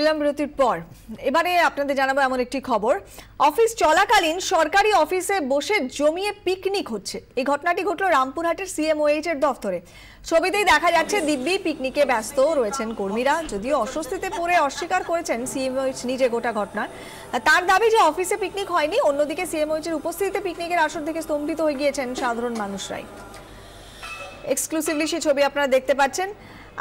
ফিরলাম বিরতির পর। এবারে আপনাদের জানাবো এমন একটি খবর, অফিস চলাকালীন সরকারি অফিসে বসে জমিয়ে পিকনিক হচ্ছে। এই ঘটনাটি ঘটলো রামপুরহাটের সিএমওএইচ এর দফতরে। ছবিতেই দেখা যাচ্ছে দিব্যি পিকনিকে ব্যস্ত রয়েছেন কর্মীরা। যদিও অস্বস্তিতে পড়ে অস্বীকার করেছেন সিএমওএইচ নিজে গোটা ঘটনা। তার দাবি যে অফিসে পিকনিক হয়নি, অন্যদিকে সিএমওএইচ এর উপস্থিতিতে পিকনিকের আসর থেকে স্তম্ভিত হয়ে গিয়েছেন সাধারণ মানুষরাই। এক্সক্লুসিভলি সেই ছবি আপনারা দেখতে পাচ্ছেন।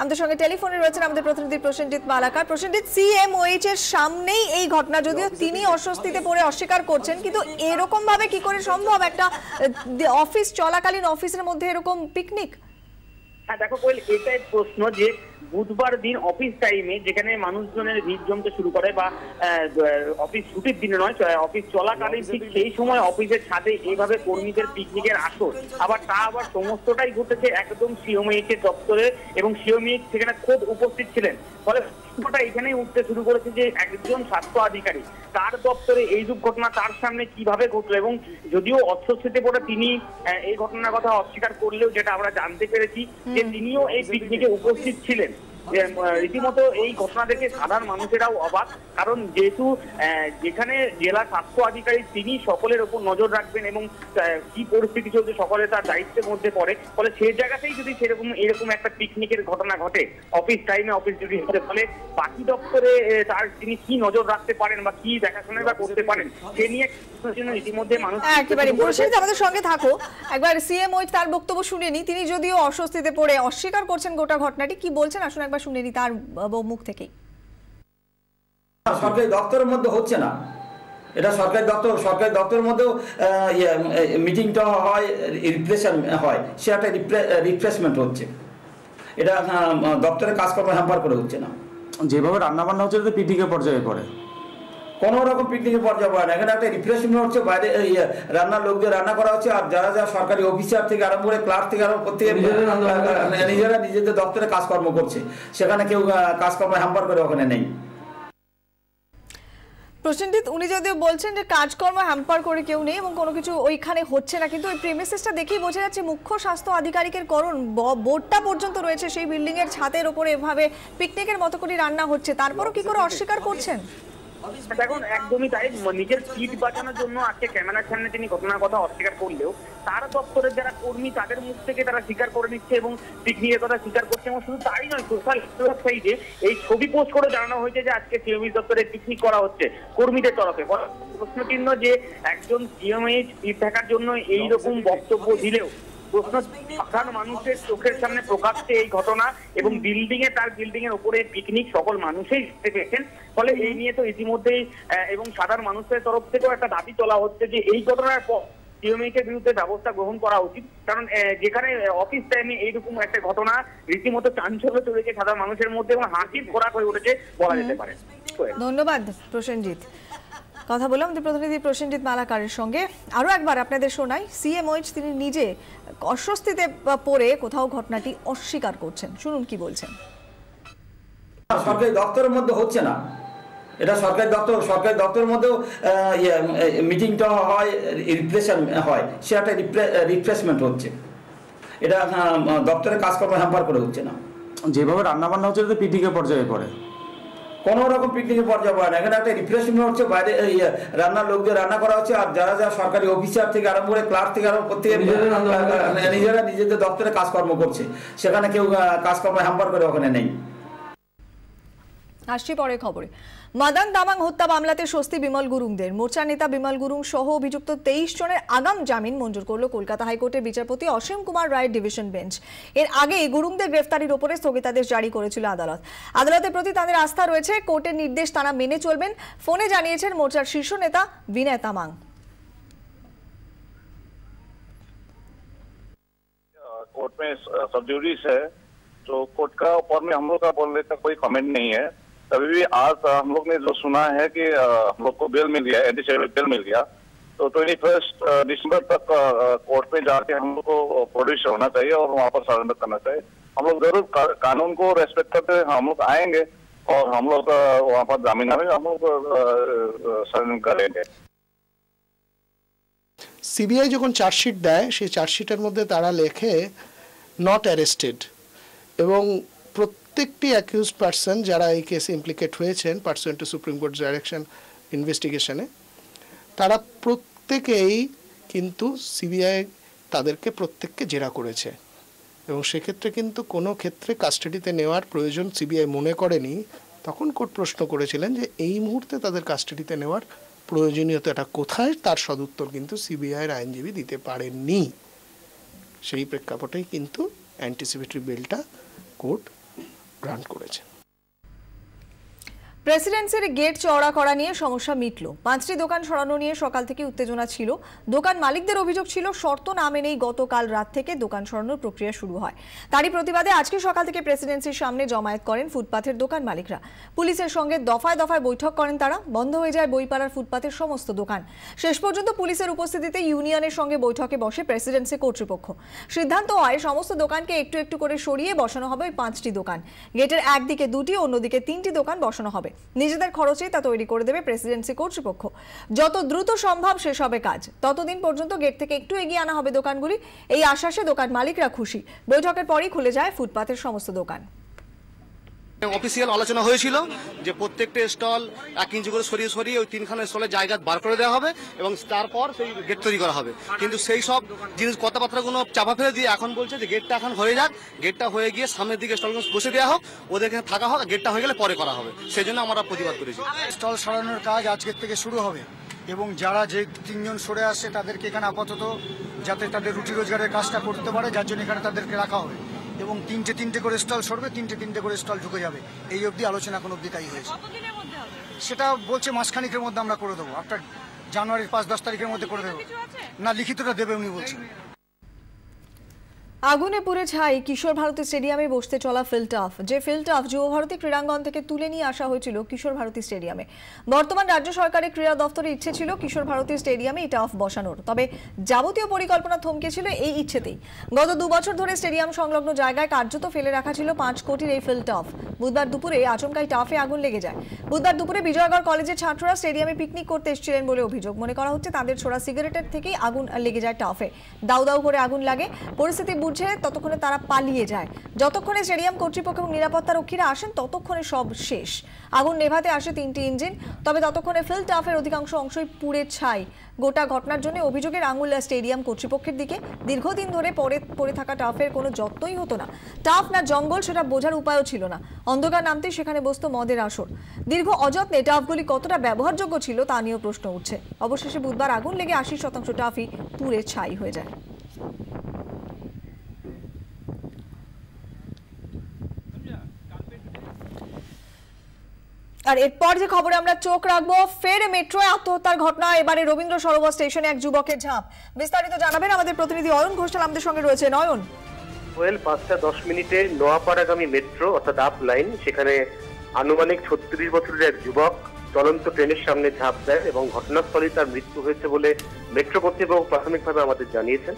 আমাদের সঙ্গে টেলিফোনে রয়েছেন আমাদের প্রতিনিধি প্রসেনজিৎ মালাকার। প্রসেনজিৎ, সিএমওএইচ এর সামনেই এই ঘটনা, যদিও তিনি অস্বস্তিতে পড়ে অস্বীকার করছেন, কিন্তু এরকম ভাবে কি করে সম্ভব একটা অফিস চলাকালীন অফিসের মধ্যে এরকম পিকনিক? হ্যাঁ দেখো কোয়েল, এটাই প্রশ্ন যে বুধবার দিন অফিস টাইমে যেখানে মানুষজনের ভিড় জমতে শুরু করে বা অফিস ছুটির দিনে নয়, অফিস চলাকালীন ঠিক সেই সময় অফিসের ছাদে এইভাবে কর্মীদের পিকনিকের আসর, আবার সমস্তটাই ঘটেছে একদম সিএমওএইচ এর দপ্তরে, এবং সিএমওএইচ সেখানে খোদ উপস্থিত ছিলেন। ফলে প্রশ্নটা এখানেই উঠতে শুরু করেছে যে একজন স্বাস্থ্য আধিকারিক, তার দপ্তরে এই ঘটনা তার সামনে কিভাবে ঘটলো, এবং যদিও অস্বস্তিতে পড়ে তিনি এই ঘটনার কথা অস্বীকার করলেও যেটা আমরা জানতে পেরেছি যে তিনিও এই পিকনিকে উপস্থিত ছিলেন। রীতিমতো এই ঘটনা দেখে সাধারণ মানুষেরাও অবাক, কারণ যেহেতু যেখানে জেলা স্বাস্থ্য আধিকারিক তিনি সকলের উপর নজর রাখবেন এবং কি পরিস্থিতি চলছে সকলে তার দায়িত্বের মধ্যে পড়ে, ফলে সেই জায়গাতেই যদি এরকম একটা পিকনিকের ঘটনা ঘটে অফিস টাইমে অফিস ডিউটি হতে, ফলে বাকি দপ্তরে তিনি কি নজর রাখতে পারেন বা কি দেখাশোনা বা করতে পারেন সে নিয়ে ইতিমধ্যে মানুষ একেবারে। প্রসেনজিৎ, আমাদের সঙ্গে থাকো, একবার সিএমওএইচ তার বক্তব্য শুনে নি। তিনি যদিও অস্বস্তিতে পড়ে অস্বীকার করছেন গোটা ঘটনাটি, কি বলছেন আসুন একবার শুনে নি তার মুখ থেকেই। সরকারি দপ্তরের মধ্যে হচ্ছে না, এটা সরকারি দপ্তরের মধ্যেও মিটিংটা হয়, রিপ্রেশন হয়, সে একটা রিফ্রেশমেন্ট হচ্ছে। এটা দপ্তরের কাজকর্ম হ্যাম্পার করে হচ্ছে না। যেভাবে রান্নাবান্না হচ্ছে তো পিকনিকের পর্যায়ে পড়ে, কোনো রকম পিকনিকের পর্যায়ে পড়ে না। এখানে একটা রিফ্রেশমেন্ট হচ্ছে, বাইরে রান্নার লোকদের রান্না করা হচ্ছে, আর যারা সরকারি অফিসার থেকে আরম্ভ করে ক্লার্ক থেকে আরম্ভ করতে নিজেরা নিজেদের দপ্তরে কাজকর্ম করছে, সেখানে কেউ কাজকর্ম হ্যাম্পার করে ওখানে নেই। প্রসেনজিৎ, উনি যদিও বলছেন যে কাজকর্ম হ্যাম্পার করে কেউ নেই এবং কোনো কিছু ওইখানে হচ্ছে না, কিন্তু ওই প্রিমিসেসটা দেখেই বোঝা যাচ্ছে মুখ্য স্বাস্থ্য আধিকারিকের করণ বোর্ডটা পর্যন্ত রয়েছে সেই বিল্ডিং এর ছাদের উপরে এভাবে পিকনিকের মতো করে রান্না হচ্ছে, তারপরও কি করে অস্বীকার করছেন? দেখুন একদমই তাই, নিজের সিট বাঁচানোর জন্য আজকে ক্যামেরার সামনে তিনি ঘটনার কথা অস্বীকার করলেও তার দপ্তরের যারা কর্মী তাদের মুখ থেকে তারা স্বীকার করে নিচ্ছে এবং পিকনিকের কথা স্বীকার করছে। এবং শুধু তাই নয়, সোশ্যাল ওয়েবসাইটে এই ছবি পোস্ট করে জানানো হয়েছে যে আজকে সিএমওএইচ দপ্তরে পিকনিক করা হচ্ছে কর্মীদের তরফে। প্রশ্নচিহ্ন যে একজন সিএমওএইচ ফিট থাকার জন্য এইরকম বক্তব্য দিলেও প্রশ্ন সাধারণ মানুষের চোখের সামনে প্রকাশ্যে এই ঘটনা এবং তার বিল্ডিং এর উপরে পিকনিক সকল মানুষই দেখতে পেয়েছেন। ফলে এই নিয়ে তো ইতিমধ্যেই এবং সাধারণ মানুষের তরফ থেকেও একটা দাবি তোলা হচ্ছে যে এই ঘটনার পর সিএমওএইচ এর বিরুদ্ধে ব্যবস্থা গ্রহণ করা উচিত, কারণ যেখানে অফিস টাইমে এইরকম একটা ঘটনা রীতিমতো চাঞ্চল্য চলেছে সাধারণ মানুষের মধ্যে এবং হাসির খোরাক হয়ে উঠেছে বলা যেতে পারে। ধন্যবাদ প্রসেনজিৎ। কথা বললাম আমাদের প্রতিনিধি প্রসেনজিৎ মালাকারের সঙ্গে। আরো একবার আপনাদের শোনাই, সিএমওএইচ তিনি নিজে অস্বস্তিতে পড়ে কোথাও ঘটনাটি অস্বীকার করছেন, শুনুন কি বলছেন। সরকারি দপ্তরের মধ্যে হচ্ছে না, এটা সরকারি দপ্তরের মধ্যেও মিটিংটা হয়, রিপ্রেশন হয়, সে একটা রিফ্রেশমেন্ট হচ্ছে। এটা দপ্তরের কাজকর্ম হ্যাম্পার করে হচ্ছে না। যেভাবে রান্নাবান্না হচ্ছে তো পিকনিকের পর্যায়ে পড়ে, কোনো রকম পিকনিকের পর্যায়ে পড়ে না। এখানে একটা রিফ্রেশমেন্ট হচ্ছে, বাইরে রান্নার লোকদের রান্না করা হচ্ছে, আর যারা সরকারি অফিসার থেকে আরম্ভ করে ক্লার্ক থেকে আরম্ভ করতে নিজেরা নিজেদের দপ্তরে কাজকর্ম করছে, সেখানে কেউ কাজকর্ম হ্যাম্পার করে ওখানে নেই। আসছি পরে খবরে। মাদান দামাং হত্যা মামলাতে স্বস্তি বিমল গুরুংদের। মোর্চা নেতা বিমল গুরুং সহ অভিযুক্ত 23 জনের আগাম জামিন মঞ্জুর করল কলকাতা হাইকোর্টের বিচারপতি অসীম কুমার রায়ের ডিভিশন বেঞ্চ। এর আগে গুরুংদের গ্রেফতারির উপরে স্থগিতাদেশ জারি করেছিল আদালত। আদালতের প্রতি তাদের আস্থা রয়েছে, কোর্টের নির্দেশ তারা মেনে চলবেন, ফোনে জানিয়েছেন মোর্চার শীর্ষ নেতা বিনয় তামাং। कोर्ट में सब जुडिस है, तो कोर्ट का ऊपर में हम लोग का बोलने का कोई कमेंट नहीं है। तभी भी आज हम लोग ने जो सुना है कि हम लोग को बेल मिल गया, एंटीसिपेटरी बेल मिल गया, तो 21 दिसंबर तक कोर्ट में जाके हम लोग को प्रोड्यूस होना चाहिए और वहाँ पर सरेंडर करना चाहिए। हम लोग जरूर कानून को रेस्पेक्ट करते हुए हम लोग आएंगे और हम लोग वहाँ पर जामीन में हम लोग सरेंडर करेंगे। সিবিআই যখন চার্জশিট দেয় সেই চার্জশিটের মধ্যে তারা লেখে নট অ্যারেস্টেড, এবং প্রত্যেকটি অ্যাকিউজ পার্সন যারা এই কেসে ইমপ্লিকেট হয়েছেন pursuant to Supreme Court direction ইনভেস্টিগেশনে, তারা প্রত্যেকেই কিন্তু সিবিআই তাদেরকে প্রত্যেককে জেরা করেছে এবং সেক্ষেত্রে কিন্তু কোনো ক্ষেত্রে কাস্টাডিতে নেওয়ার প্রয়োজন সিবিআই মনে করেনি। তখন কোর্ট প্রশ্ন করেছিলেন যে এই মুহূর্তে তাদের কাস্টাডিতে নেওয়ার প্রয়োজনীয়তাটা কোথায়, তার সদুত্তর কিন্তু সিবিআইয়ের আইনজীবী দিতে পারেননি। সেই প্রেক্ষাপটেই কিন্তু অ্যান্টিসিপেটরি বেলটা কোর্ট গ্রান্ট করেছে। প্রেসিডেন্সির গেট চওড়া করা নিয়ে সমস্যা মিটল। 5টি দোকান সরানো নিয়ে সকাল থেকে উত্তেজনা ছিল। দোকান মালিকদের অভিযোগ ছিল শর্ত না মেনেই গতকাল রাত থেকে দোকান সরানোর প্রক্রিয়া শুরু হয়। তারই প্রতিবাদে আজকে সকাল থেকে প্রেসিডেন্সির সামনে জমায়েত করেন ফুটপাথের দোকান মালিকরা। পুলিশের সঙ্গে দফায় দফায় বৈঠক করেন তারা। বন্ধ হয়ে যায় বইপাড়ার ফুটপাথের সমস্ত দোকান। শেষ পর্যন্ত পুলিশের উপস্থিতিতে ইউনিয়নের সঙ্গে বৈঠকে বসে প্রেসিডেন্সি কর্তৃপক্ষ। সিদ্ধান্ত হয় সমস্ত দোকানকে একটু একটু করে সরিয়ে বসানো হবে ওই 5টি দোকান। গেটের একদিকে 2টি, অন্যদিকে 3টি দোকান বসানো হবে। নিজেদের খরচেই তা তৈরি করে দেবে প্রেসিডেন্সি কর্তৃপক্ষ। যত দ্রুত সম্ভব শেষ হবে কাজ। ততদিন পর্যন্ত গেট থেকে একটু এগিয়ে আনা হবে দোকানগুলি। এই আশ্বাসে দোকান মালিকরা খুশি। বৈঠকের পরই খুলে যায় ফুটপাথের সমস্ত দোকান। অফিসিয়াল আলোচনা হয়েছিল যে প্রত্যেকটা স্টল 1 ইঞ্চি করে সরিয়ে সরিয়ে ওই 3খানা স্টলের জায়গা বার করে দেওয়া হবে এবং তারপর সেই গেট তৈরি করা হবে। কিন্তু সেই সব জিনিস কথাবার্তাগুলো চাপা ফেলে দিয়ে এখন বলছে যে গেটটা এখন হয়ে যাক, গেটটা হয়ে গিয়ে সামনের দিকে স্টলগুলো বসে দেওয়া হোক, ওদেরকে থাকা হোক, গেটটা হয়ে গেলে পরে করা হবে। সেই জন্য আমরা প্রতিবাদ করেছি। স্টল সরানোর কাজ আজকের থেকে শুরু হবে এবং যারা যে 3 জন সরে আসছে তাদেরকে এখানে আপাতত যাতে তাদের রুটি রোজগারের কাজটা করতে পারে, যার জন্য এখানে তাদেরকে রাখা হবে এবং 3টে করে স্টল সরবে, 3টে করে স্টল ঢুকে যাবে। এই অবধি আলোচনা এখন অবধি তাই হয়েছে। সেটা বলছে মাসখানিকের মধ্যে আমরা করে দেবো, আফটার জানুয়ারির 5-10 তারিখের মধ্যে করে দেবো। না, লিখিতটা দেবে উনি বলছেন। আগুনে পুড়ে ছাই কিশোর ভারতী স্টেডিয়ামে বসতে চলা ফিল্ড টাফ। যে ফিল্ড টাফ যুব ভারতী ক্রীড়াঙ্গন থেকে তুলে নিয়ে আসা হয়েছিল কিশোর ভারতী স্টেডিয়ামে। বর্তমান রাজ্য সরকারের ক্রীড়া দপ্তরের ইচ্ছে ছিল কিশোর ভারতী স্টেডিয়ামে এই টাফ বসানোর, তবে যাবতীয় পরিকল্পনা থমকে ছিল এই ইচ্ছেতেই। গত 2 বছর ধরে স্টেডিয়াম সংলগ্ন জায়গায় কার্যত ফেলে রাখা ছিল 5 কোটির এই ফিল্ড টাফ। বুধবার দুপুরে আচমকাই টাফে আগুন লেগে যায়। বুধবার দুপুরে বিজয়গড় কলেজের ছাত্ররা স্টেডিয়ামে পিকনিক করতে এসেছিলেন বলে অভিযোগ। মনে করা হচ্ছে তাদের ছোড়া সিগারেটের থেকেই আগুন লেগে যায় টাফে। দাউ দাউ করে আগুন লাগে। পরিস্থিতি বুঝে ততক্ষণে তারা পালিয়ে যায়। যতক্ষণে স্টেডিয়াম কর্তৃপক্ষ এবং নিরাপত্তা রক্ষীরা আসেন ততক্ষণে সব শেষ। আগুন নেভাতে আসে 3টি ইঞ্জিন, তবে ততক্ষণে ফিল্ড টাফের অধিকাংশ অংশই পুড়ে ছাই। গোটা ঘটনার জন্য অভিযোগের আঙুল স্টেডিয়াম কর্তৃপক্ষের দিকে। দীর্ঘদিন ধরে পড়ে থাকা টাফের কোনো যত্নই হতো না। টাফ না জঙ্গল সেটা বোঝার উপায়ও ছিল না। অন্ধকার নামতেই সেখানে বসতো মদের আসর। দীর্ঘ অযত্নে টাফগুলি কতটা ব্যবহারযোগ্য ছিল তা নিয়েও প্রশ্ন উঠছে। অবশেষে বুধবার আগুন লেগে 80% টাফই পুড়ে ছাই হয়ে যায়। আর এরপর যে খবরে আমরা চোখ রাখবো, ফের মেট্রোয় আত্মহত্যার ঘটনা। এবারে রবীন্দ্র সরোবর স্টেশনে এক যুবকের ঝাঁপ। বিস্তারিত জানাবেন আমাদের প্রতিনিধি অয়ন ঘোষাল আমাদের সঙ্গে রয়েছে। অয়ন, 5:10 নোয়াপাড়াগামী মেট্রো অর্থাৎ আপ লাইন, সেখানে আনুমানিক 36 বছরের এক যুবক চলন্ত ট্রেনের সামনে ঝাঁপ দেয় এবং ঘটনাস্থলেই তার মৃত্যু হয়েছে বলে মেট্রো কর্তৃপক্ষ প্রাথমিকভাবে আমাদের জানিয়েছেন।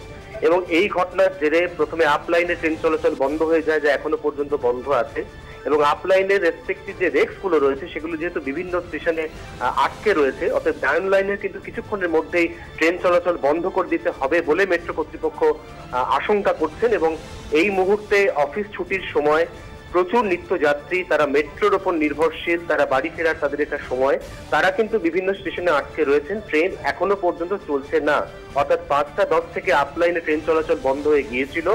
এবং এই ঘটনার জেরে প্রথমে আপ লাইনে ট্রেন চলাচল বন্ধ হয়ে যায়, যা এখনো পর্যন্ত বন্ধ আছে। এবং আপ লাইনের রেসপেক্টিভ যে রেক্স গুলো রয়েছে সেগুলো যেহেতু বিভিন্ন স্টেশনে আটকে রয়েছে, অর্থাৎ ডাউন লাইনের কিন্তু কিছুক্ষণের মধ্যেই ট্রেন চলাচল বন্ধ করে দিতে হবে বলে মেট্রো কর্তৃপক্ষ আশঙ্কা করছেন। এবং এই মুহূর্তে অফিস ছুটির সময় প্রচুর নিত্যযাত্রী, তারা মেট্রোর ওপর নির্ভরশীল, তারা বাড়ি ফেরার তাদের একটা সময়, তারা কিন্তু বিভিন্ন স্টেশনে আটকে রয়েছেন। ট্রেন এখনো পর্যন্ত চলছে না, অর্থাৎ 5:10 থেকে আপ লাইনে ট্রেন চলাচল বন্ধ হয়ে গিয়েছিল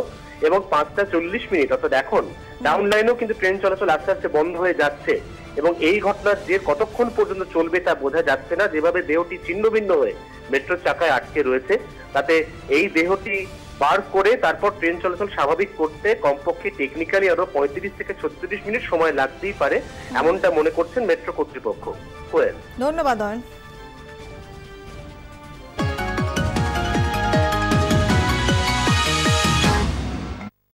এবং 5:40 অর্থাৎ এখন ডাউন লাইনেও কিন্তু ট্রেন চলাচল আস্তে আস্তে বন্ধ হয়ে যাচ্ছে। এবং এই ঘটনার যে কতক্ষণ পর্যন্ত চলবে তা বোঝা যাচ্ছে না। যেভাবে দেহটি ছিন্নভিন্ন হয়ে মেট্রোর চাকায় আটকে রয়েছে, তাতে এই দেহটি বার করে তারপর ট্রেন চলাচল স্বাভাবিক করতে কমপক্ষে টেকনিক্যালি আরো 35 থেকে 36 মিনিট সময় লাগতেই পারে, এমনটা মনে করছেন মেট্রো কর্তৃপক্ষ। ধন্যবাদ অয়ন।